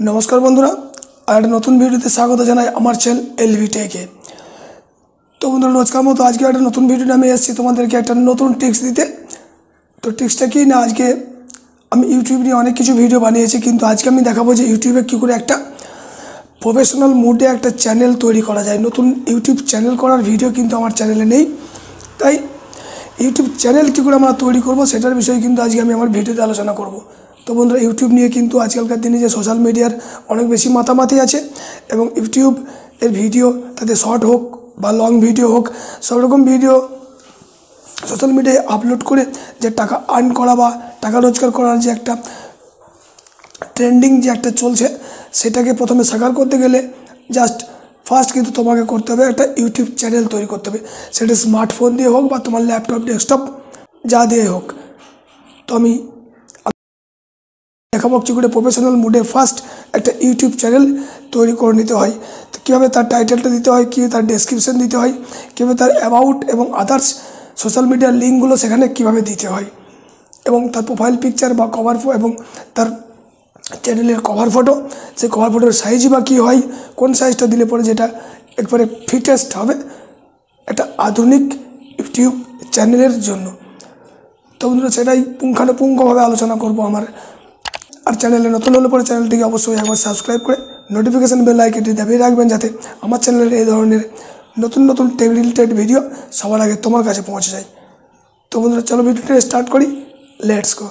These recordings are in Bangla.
नमस्कार बंधुरा और नतून भिडियोते स्वागत जानाई आमार चैनल एलवी टेके। तो बंधुरा रोजकार मतो आज के एक नतून भिडियो आमि एसेछि तोमादेरके एक नतून टिप्स दिते। तो टिप्सटा कि ना आज के आमि यूट्यूब निये अनेक किछु भिडियो बानिয়েছি কিন্তু আজকে আমি দেখাবো যে ইউটিউবে কি করে একটা প্রফেশনাল মুডে একটা চ্যানেল তৈরি করা যায়। নতুন ইউটিউব চ্যানেল করার ভিডিও কিন্তু আমার চ্যানেলে নেই, তাই ইউটিউব চ্যানেল কি করে আমরা তৈরি করব সেটার বিষয়ে কিন্তু আজকে আমি আমার ভিডিওতে আলোচনা করব। तो बंधुरा यूट्यूब निये किन्तु आजकलकार दिने जो सोशल मीडियार अनेक बेशी मातामाति आछे एबं यूट्यूब एर भिडियो ताते शर्ट होक बा लंग भिडियो होक सब रकम भिडियो सोशल मीडियाय आपलोड करे जे टाका आर्न करा बा टाका रोजगार करार जे एकटा ट्रेंडिंग जे एकटा चलछे सेटाके प्रथमे साकार करते गेले जास्ट फार्स्ट किन्तु तोमाके करते होबे एकटा यूट्यूब चैनल तैरि करते होबे, सेटा स्मार्टफोन दिये होक बा तोमार लैपटप डेस्कटप जा दिये होक। तो आमि देखाबो कि करे प्रफेशनल मुडे फार्स्ट एक यूट्यूब चैनल तैरि करे निते हय। तो किभाबे तार टाइटेलटा दिते हय, कि तार डेसक्रिपशन दिते हय, किभाबे तार अबाउट एबं आदार्स सोशल मीडिया लिंकगुलो सेखाने किभाबे दिते हय एबं तार प्रोफाइल पिक्चर बा कवर एबं तार चैनेलेर कवर फटो से कवर फटोर साइज बा कि हय, कोन साइजटा दिले परे जेटा एकबारे फिटेस्ट हबे एक आधुनिक यूट्यूब चैनेलेर जोन्नो। तो बंधुरा सेटाई पुंखानुपुंखभावे आलोचना करब आमार। और चैनल नतून होले परे चैनलटिके अवश्य एक बार सबसक्राइब करे नोटिफिकेशन बेल आइकनटी दाबिये राखबेन जाते आमार चैनेलेर एई धरनेर नतून नतून टेक रिलेटेड भिडियो सबार आगे तोमार काछे पौंछे जाय। तो बंधुरा चलो भिडियोटा स्टार्ट करी, लेट्स गो।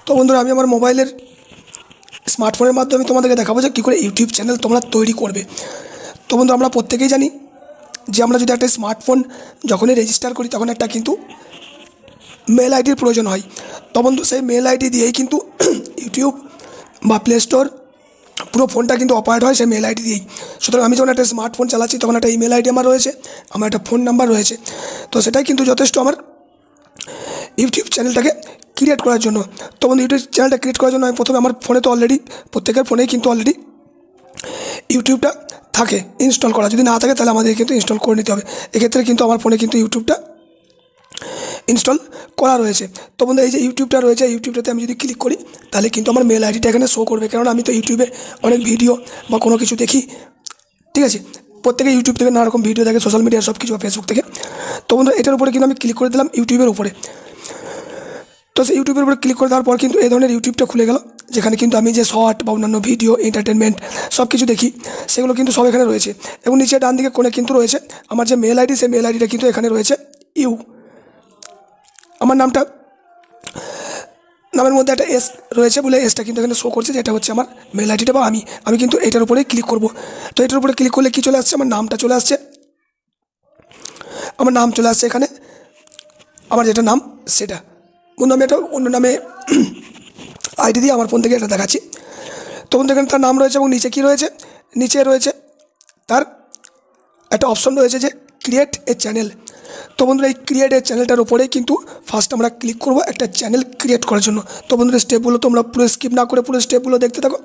तो बंधुरा आमि आमार मोबाइलेर स्मार्टफोनेर माध्यमे तोमादेरके देखाबो जे कि करे यूट्यूब चैनल तोमरा तैरि करबे। तो बंधुरा आमरा प्रत्येकेई जानी जे आमरा जोदि एकटा स्मार्टफोन जखोनई रेजिस्टार करी तखन एकटा किन्तु मेल आईडिर प्रयोजन है। तो बंधु से मेल आईडी दिए किन्तु यूट्यूब बा प्ले स्टोर पुरो फोनटा किन्तु अपारेट है से मेल आईडी दिए। सूतरां आमि जखन एक स्मार्टफोन चालाচ্ছি तखन एक इमेल आईडी आमार रयेछे, आमार एक फोन नम्बर रयेछे। तो सेटाई किन्तु यथेष्ट आमार यूट्यूब चैनलटाके क्रिएट करार जोन्नो। तो बंधु यूट्यूब चैनलटा क्रिएट करार जोन्नो आमि प्रथमे आमार फोने तो अलरेडी प्रत्येकेर फोनेई किन्तु अलरेडी यूट्यूबटा थाके इन्स्टल करा, यदि ना थाके ताहले आमादेर किन्तु इन्स्टल करे निते होबे। एक्षेत्रे किन्तु आमार फोने किन्तु यूट्यूबटा इन्स्टल करा रयेछे। तो बंधु ये यूट्यूबटा रयेछे, यूट्यूबटाते आमि जोदि क्लिक करी ताहले किन्तु आमार मेल आईडिटा एखाने शो करबे, कारण आमि तो यूट्यूबे अनेक भिडियो बा कोनो किछु देखी, ठीक आछे। प्रत्येके यूट्यूब थेके नाना रकम भिडियो देखे सोशल मीडिया सब किछु फेसबुक थेके। तो बंधु एटार उपरे किन्तु आमि क्लिक करे दिलाम यूट्यूबेर उपरे। तो से यूट्यूबेर उपरे क्लिक करे देওয়ার পর किन्तु এই ধরনের यूट्यूबटा खुले गेल, যেখানে কিন্তু আমি যে শর্ট বা অন্যান্য ভিডিও এন্টারটেইনমেন্ট সব কিছু দেখি সেগুলো কিন্তু সব এখানে রয়েছে। এবং নিচে ডান দিকে কোণে কিন্তু রয়েছে আমার যে মেল আইডি, সেই মেল আইডিটা কিন্তু এখানে রয়েছে ইউ। আমার নামটা নামের মধ্যে একটা এস রয়েছে বলে এসটা কিন্তু এখানে শো করছে, যেটা হচ্ছে আমার মেল আইডিটা বা আমি কিন্তু এটার উপরে ক্লিক করব। তো এটার উপরে ক্লিক করলে কি চলে আসছে, আমার নামটা চলে আসছে, আমার নাম চলে আসছে এখানে, আমার যেটা নাম সেটা। বন্ধু আমি এটা অন্য নামে আইডি দিয়ে আমার ফোন থেকে এটা দেখাচ্ছি। তো বন্ধু এখানে তার নাম রয়েছে এবং নিচে কি রয়েছে, নিচে রয়েছে তার একটা অপশন রয়েছে যে ক্রিয়েট এ চ্যানেল। তো বন্ধুরা এই ক্রিয়েট এ চ্যানেলটার উপরেই কিন্তু ফার্স্ট আমরা ক্লিক করব একটা চ্যানেল ক্রিয়েট করার জন্য। তো বন্ধুরা স্টেপগুলো তোমরা পুরো স্কিপ না করে পুরো স্টেপগুলো দেখতে থাকো।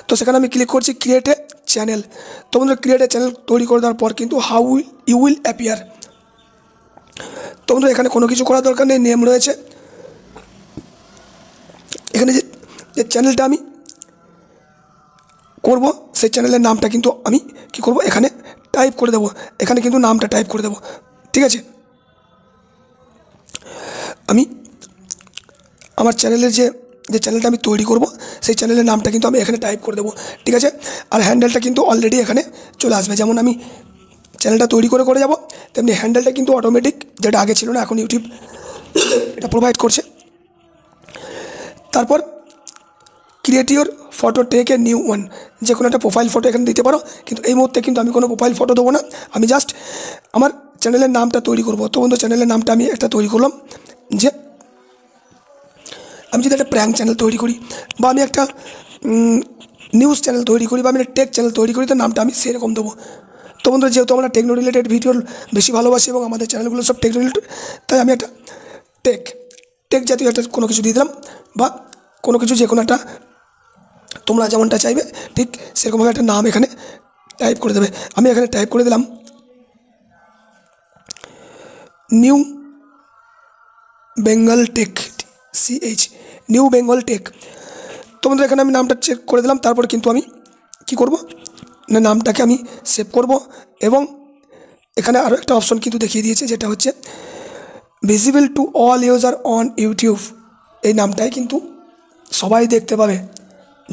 তো সেখানে আমি ক্লিক করছি ক্রিয়েট এ চ্যানেল। তো বন্ধুরা ক্রিয়েট এ চ্যানেল তৈরি করে দেওয়ার পর কিন্তু হাউ ইউ উইল অ্যাপিয়ার। তো বন্ধুরা এখানে কোনো কিছু করার দরকার নেই, নেম রয়েছে এখানে যে চ্যানেলটা আমি করব সেই চ্যানেলের নামটা কিন্তু আমি কি করব এখানে টাইপ করে দেব, এখানে কিন্তু নামটা টাইপ করে দেব, ঠিক আছে। আমি আমার চ্যানেলের যে চ্যানেলটা আমি তৈরি করব সেই চ্যানেলের নামটা কিন্তু আমি এখানে টাইপ করে দেব, ঠিক আছে। আর হ্যান্ডেলটা কিন্তু অলরেডি এখানে চলে আসবে, যেমন আমি চ্যানেলটা তৈরি করে যাব তেমনি হ্যান্ডেলটা কিন্তু অটোমেটিক, যেটা আগে ছিল না এখন ইউটিউব এটা প্রোভাইড করছে। তারপর create your photo take a new one, যে কোনো একটা প্রোফাইল ফটো এখানে দিতে পারো, কিন্তু এই মুহূর্তে কিন্তু আমি কোনো প্রোফাইল ফটো দেবো না, আমি জাস্ট আমার চ্যানেলের নামটা তৈরি করব। তো বন্ধু চ্যানেলের নামটা আমি একটা তৈরি করলাম, যে আমি যদি একটা প্র্যাঙ্ক চ্যানেল তৈরি করি বা আমি একটা নিউজ চ্যানেল তৈরি করি বা আমি একটা টেক চ্যানেল তৈরি করি, তো নামটা আমি সেরকম দেবো। তো বন্ধু যেহেতু আমরা টেকনো রিলেটেড ভিডিও বেশি ভালোবাসি এবং আমাদের চ্যানেলগুলো সব টেক রিলেটেড, তাই আমি একটা টেক জাতীয় একটা কোনো কিছু দিয়ে দিলাম, বা কোনো কিছু যে কোনো একটা তোমরা যেমনটা চাইবে ঠিক সেরকমভাবে একটা নাম এখানে টাইপ করে দেবে। আমি এখানে টাইপ করে দিলাম New Bengal Tech, CH New Bengal Tech. তো বন্ধুরা এখানে আমি নামটা চেক করে দিলাম। তারপর কিন্তু আমি কি করব না নামটাকে আমি সেভ করব এবং এখানে আরও একটা অপশন কিন্তু দেখিয়ে দিয়েছে, যেটা হচ্ছে visible to all user on YouTube. এই নামটাই কিন্তু সবাই দেখতে পাবে,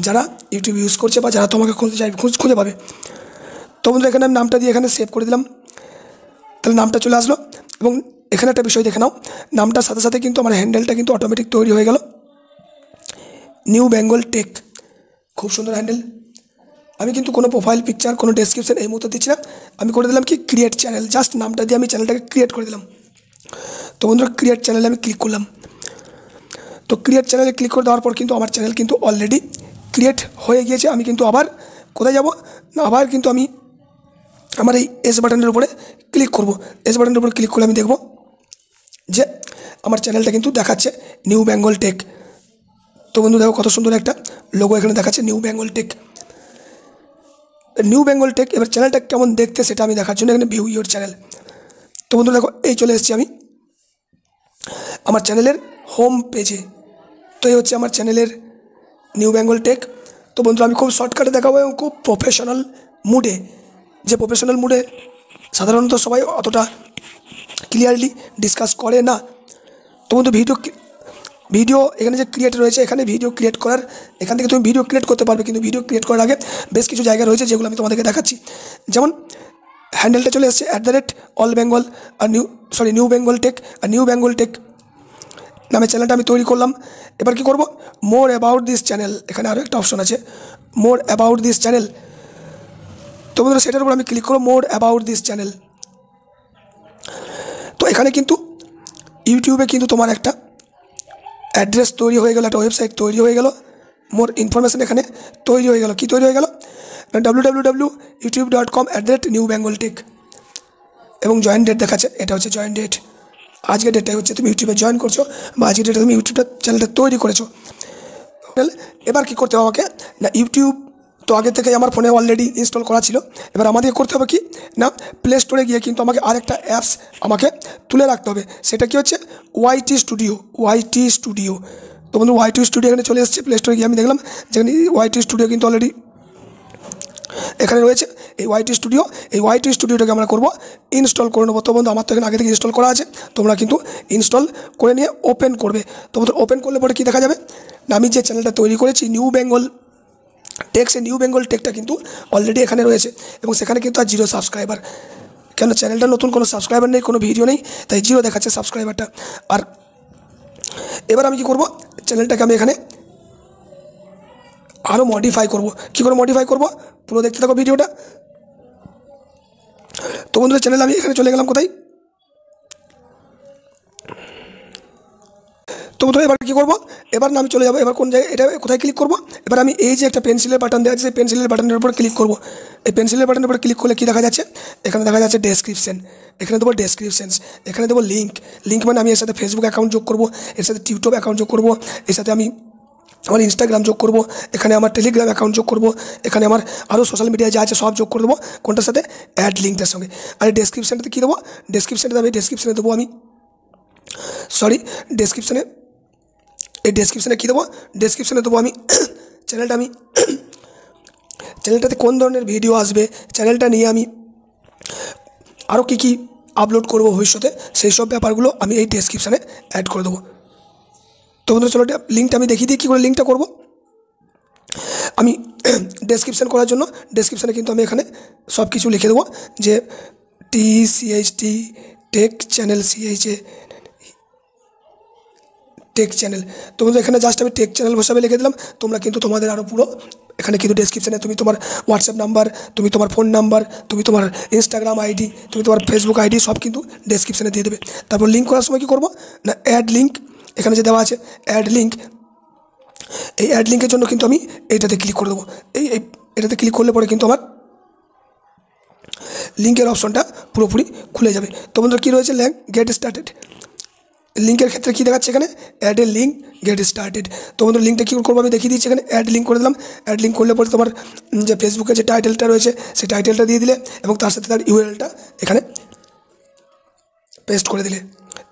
যারা ইউটিউব ইউজ করছে বা যারা তোমাকে খুঁজতে চাইবে খুঁজে পাবে। তো বন্ধুরা এখানে আমি নামটা দিয়ে এখানে সেভ করে দিলাম, তাহলে নামটা চলে আসলো। এবং এখানে একটা বিষয় দেখে নাও, নামটার সাথে সাথে কিন্তু আমার হ্যান্ডেলটা কিন্তু অটোমেটিক তৈরি হয়ে গেল, নিউ বেঙ্গল টেক। খুব সুন্দর হ্যান্ডেল। আমি কিন্তু কোনো প্রোফাইল পিকচার কোনো ডেসক্রিপশন এই মুহূর্তে দিচ্ছি না, আমি করে দিলাম কি ক্রিয়েট চ্যানেল। জাস্ট নামটা দিয়ে আমি চ্যানেলটাকে ক্রিয়েট করে দিলাম। তো বন্ধুরা ক্রিয়েট চ্যানেলে আমি ক্লিক করলাম। তো ক্রিয়েট চ্যানেলে ক্লিক করে দেওয়ার পর কিন্তু আমার চ্যানেল কিন্তু অলরেডি ক্রিয়েট হয়ে গিয়েছে। আমি কিন্তু আবার কোথায় যাব না, আবার কিন্তু আমি আমার এই এস বাটনের উপরে ক্লিক করব। এস বাটনের উপরে ক্লিক করলে আমি দেখব যে আমার চ্যানেলটা কিন্তু দেখাচ্ছে নিউ বেঙ্গল টেক। তো বন্ধু দেখো কত সুন্দর একটা লোগো এখানে দেখাচ্ছে, New Bengal Tech. New Bengal Tech. এবার চ্যানেলটা কেমন দেখতে সেটা আমি দেখার জন্য এখানে ভিউ ইউর চ্যানেল। তো বন্ধু দেখো এই চলে এসেছি আমি আমার চ্যানেলের হোম পেজে। তো এই হচ্ছে আমার চ্যানেলের নিউ বেঙ্গল টেক। তো বন্ধু আমি খুব শর্টকাটে দেখাবো এবং খুব প্রফেশনাল মুডে, যে প্রফেশনাল মুডে সাধারণত সবাই অতটা ক্লিয়ারলি ডিসকাস করে না। তো বন্ধু ভিডিও এখানে যে ক্রিয়েট রয়েছে, এখানে ভিডিও ক্রিয়েট করার, এখান থেকে তুমি ভিডিও ক্রিয়েট করতে পারবে, কিন্তু ভিডিও ক্রিয়েট করার আগে বেশ কিছু জায়গা রয়েছে যেগুলো আমি তোমাদেরকে দেখাচ্ছি। যেমন হ্যান্ডেলটা চলে এসছে @অল বেঙ্গল আর নিউ বেঙ্গল টেক আর নিউ বেঙ্গল টেক নামে চ্যানেলটা আমি তৈরি করলাম। এবার কি করব, মোর অ্যাবাউট দিস চ্যানেল, এখানে আরও একটা অপশন আছে মোর অ্যাবাউট দিস চ্যানেল। তো বন্ধুরা সেটার উপর আমি ক্লিক করব, মোর অ্যাবাউট দিস চ্যানেল। তো এখানে কিন্তু ইউটিউবে কিন্তু তোমার একটা অ্যাড্রেস তৈরি হয়ে গেল, একটা ওয়েবসাইট তৈরি হয়ে গেল, মোর ইনফরমেশান এখানে তৈরি হয়ে গেল। কী তৈরি হয়ে গেল না www.youtube.com/নিউ বেঙ্গল টেক এবং জয়েন ডেট দেখাচ্ছে, এটা হচ্ছে জয়েন ডেট। আজকের ডেটটাই হচ্ছে তুমি ইউটিউবে জয়েন করছো বা আজকের ডেটে তুমি ইউটিউবটা চ্যানেলটা তৈরি করেছো। এবার কী করতে হবে আমাকে না, ইউটিউব তো আগে থেকে আমার ফোনে অলরেডি ইনস্টল করা ছিল। এবার আমাদের করতে হবে কি না, প্লে স্টোরে গিয়ে কিন্তু আমাকে আরেকটা অ্যাপস আমাকে তুলে রাখতে হবে। সেটা কি হচ্ছে ওয়াইটি স্টুডিও। তো বন্ধু ওয়াইটি স্টুডিও এখানে চলে এসেছে। প্লে স্টোরে গিয়ে আমি দেখলাম যেখানে ওয়াইটি স্টুডিও কিন্তু অলরেডি এখানে রয়েছে। এই ওয়াইটি স্টুডিওটাকে আমরা করবো ইনস্টল করে নেবো। তো বন্ধু আমার তো এখানে আগে থেকে ইনস্টল করা আছে, তোমরা কিন্তু ইনস্টল করে নিয়ে ওপেন করবে। তো বন্ধু ওপেন করলে পরে কী দেখা যাবে না, আমি যে চ্যানেলটা তৈরি করেছি নিউ বেঙ্গল টেক, সেই নিউ বেঙ্গল টেকটা কিন্তু অলরেডি এখানে রয়েছে এবং সেখানে কিন্তু আর 0 সাবস্ক্রাইবার। কেন চ্যানেলটা নতুন, কোনো সাবস্ক্রাইবার নেই, কোনো ভিডিও নেই, তাই 0 দেখাচ্ছে সাবস্ক্রাইবারটা। আর এবার আমি কী করবো, চ্যানেলটাকে আমি এখানে আরও মডিফাই করব। কী করে মডিফাই করব পুরো দেখতে থাকো ভিডিওটা। তো বন্ধুদের চ্যানেল আমি এখানে চলে গেলাম কোথায়, তো বন্ধু এবার কী করবো, এবার না আমি চলে যাবো, এবার কোন জায়গায় এটা কোথায় ক্লিক করবো, এবার আমি এই যে একটা পেন্সিলের বাটন দেওয়া আছে সেই পেন্সিলের বাটনের উপর ক্লিক করবো। এই পেন্সিলের বাটনের উপর ক্লিক করলে কী দেখা যাচ্ছে, এখানে দেখা যাচ্ছে ডেসক্রিপশন, এখানে দেবো ডেসক্রিপশনস, এখানে দেবো লিঙ্ক মানে আমি এর সাথে ফেসবুক অ্যাকাউন্ট যোগ করবো, এর সাথে ইউটিউব অ্যাকাউন্ট যোগ করবো, এর সাথে আমি আমার ইনস্টাগ্রাম যোগ করবো, এখানে আমার টেলিগ্রাম অ্যাকাউন্ট যোগ করবো, এখানে আমার আরও সোশ্যাল মিডিয়া যা আছে সব যোগ করে দেবো কোনটার সাথে, অ্যাড লিঙ্কটার সঙ্গে। আর ডেসক্রিপশানটাতে কী দেবো, ডেসক্রিপশানে দেবো আমি ডেসক্রিপশানে কী দেবো, ডেসক্রিপশানে দেবো আমি চ্যানেলটাতে কোন ধরনের ভিডিও আসবে, চ্যানেলটা নিয়ে আমি আরও কী আপলোড করবো ভবিষ্যতে, সেই সব ব্যাপারগুলো আমি এই ডেসক্রিপশানে অ্যাড করে দেবো। তো বন্ধুরা চলো লিঙ্কটা আমি দেখিয়ে দিই কী করে লিঙ্কটা করবো। আমি ডেসক্রিপশান করার জন্য ডেসক্রিপশানে কিন্তু আমি এখানে সব কিছু লিখে দেবো যে TCHT take channel, take channel. তো বন্ধু এখানে জাস্ট আমি টেক চ্যানেল হিসাবে লিখে দিলাম। তোমরা কিন্তু তোমাদের আরও পুরো এখানে কিন্তু ডেসক্রিপশানে তুমি তোমার হোয়াটসঅ্যাপ নাম্বার, তুমি তোমার ফোন নাম্বার, তুমি তোমার ইনস্টাগ্রাম আইডি, তুমি তোমার ফেসবুক আইডি সব কিন্তু ডেসক্রিপশানে দিয়ে দেবে। তারপর লিঙ্ক করার সময় কী করবো না, অ্যাড লিঙ্ক, এখানে যে দেওয়া আছে অ্যাড লিঙ্ক, এই অ্যাড লিঙ্কের জন্য কিন্তু আমি এইটাতে ক্লিক করে দেবো। এটাতে ক্লিক করলে পরে কিন্তু আমার লিঙ্কের অপশনটা পুরোপুরি খুলে যাবে। তো বন্ধুরা কী রয়েছে, গেট স্টার্টেড, লিঙ্কের ক্ষেত্রে কী দেখাচ্ছে এখানে, add a link get started. তো বন্ধু লিঙ্কটা কী করবো আমি দেখিয়ে দিচ্ছি, এখানে অ্যাড লিঙ্ক করে দিলাম। অ্যাড লিঙ্ক করলে পরে তোমার যে ফেসবুকের যে টাইটেলটা রয়েছে সেই টাইটেলটা দিয়ে দিলে এবং তার সাথে তার URL-টা এখানে পেস্ট করে দিলে।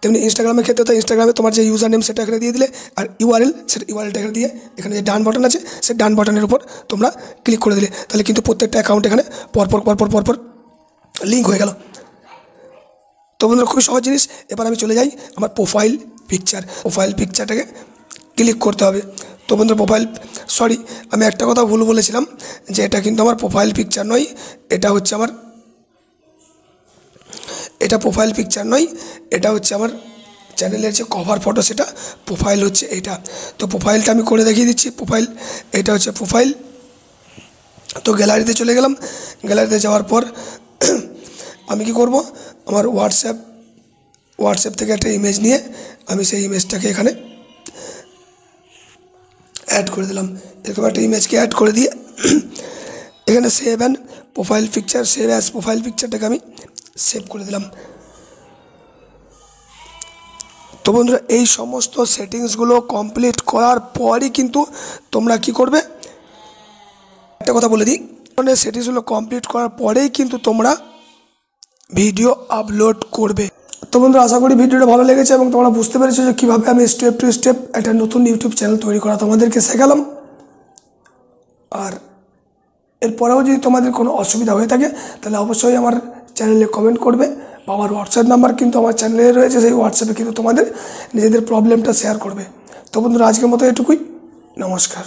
তেমনি ইনস্টাগ্রামে ক্ষেত্রে তো ইনস্টাগ্রামে তোমার যে ইউজার নেম সেটা এখানে দিয়ে দিলে, আর ইউআরএল সেটা ইউআরএলটা এখানে দিয়ে এখানে যে ডান বাটন আছে সেই ডান বাটনের উপর তোমরা ক্লিক করে দিলে, তাহলে কিন্তু প্রত্যেকটা অ্যাকাউন্ট এখানে পরপর লিঙ্ক হয়ে গেল। তো বন্ধুরা খুবই সহজ জিনিস। এবার আমি চলে যাই আমার প্রোফাইল পিকচারটাকে ক্লিক করতে হবে। তো বন্ধুরা আমি একটা কথা ভুল বলেছিলাম যে এটা কিন্তু আমার প্রোফাইল পিকচার নয়, এটা হচ্ছে আমার প্রোফাইল পিকচার নয়, এটা হচ্ছে আমার চ্যানেলের যে কভার ফটো, সেটা প্রোফাইল হচ্ছে এইটা। তো প্রোফাইলটা আমি করে দেখিয়ে দিচ্ছি। এটা হচ্ছে প্রোফাইল। তো গ্যালারিতে চলে গেলাম। গ্যালারিতে যাওয়ার পর আমি কি করব, আমার হোয়াটসঅ্যাপ থেকে একটা ইমেজ নিয়ে আমি সেই ইমেজটাকে এখানে অ্যাড করে দিলাম। এরকম একটা ইমেজকে অ্যাড করে দিয়ে এখানে সেভ অ্যাজ প্রোফাইল পিকচারটাকে আমি সেভ করে দিলাম। তো বন্ধুরা এই সমস্ত সেটিংসগুলো কমপ্লিট করার পরই কিন্তু তোমরা কি করবে, একটা কথা বলে দিই, সেটিংসগুলো কমপ্লিট করার পরেই কিন্তু তোমরা ভিডিও আপলোড করবে। তো বন্ধুরা আশা করি ভিডিওটা ভালো লেগেছে এবং তোমরা বুঝতে পেরেছো যে কীভাবে আমি স্টেপ টু স্টেপ একটা নতুন ইউটিউব চ্যানেল তৈরি করা তোমাদেরকে শেখালাম। আর এরপরেও যদি তোমাদের কোনো অসুবিধা হয়ে থাকে তাহলে অবশ্যই আমার চ্যানেলে কমেন্ট করবে, বা আমার হোয়াটসঅ্যাপ নাম্বার কিন্তু আমার চ্যানেলে রয়েছে, সেই হোয়াটসঅ্যাপে কিন্তু তোমাদের নিজেদের প্রবলেমটা শেয়ার করবে। তো বন্ধুরা আজকের মতো এটুকুই, নমস্কার।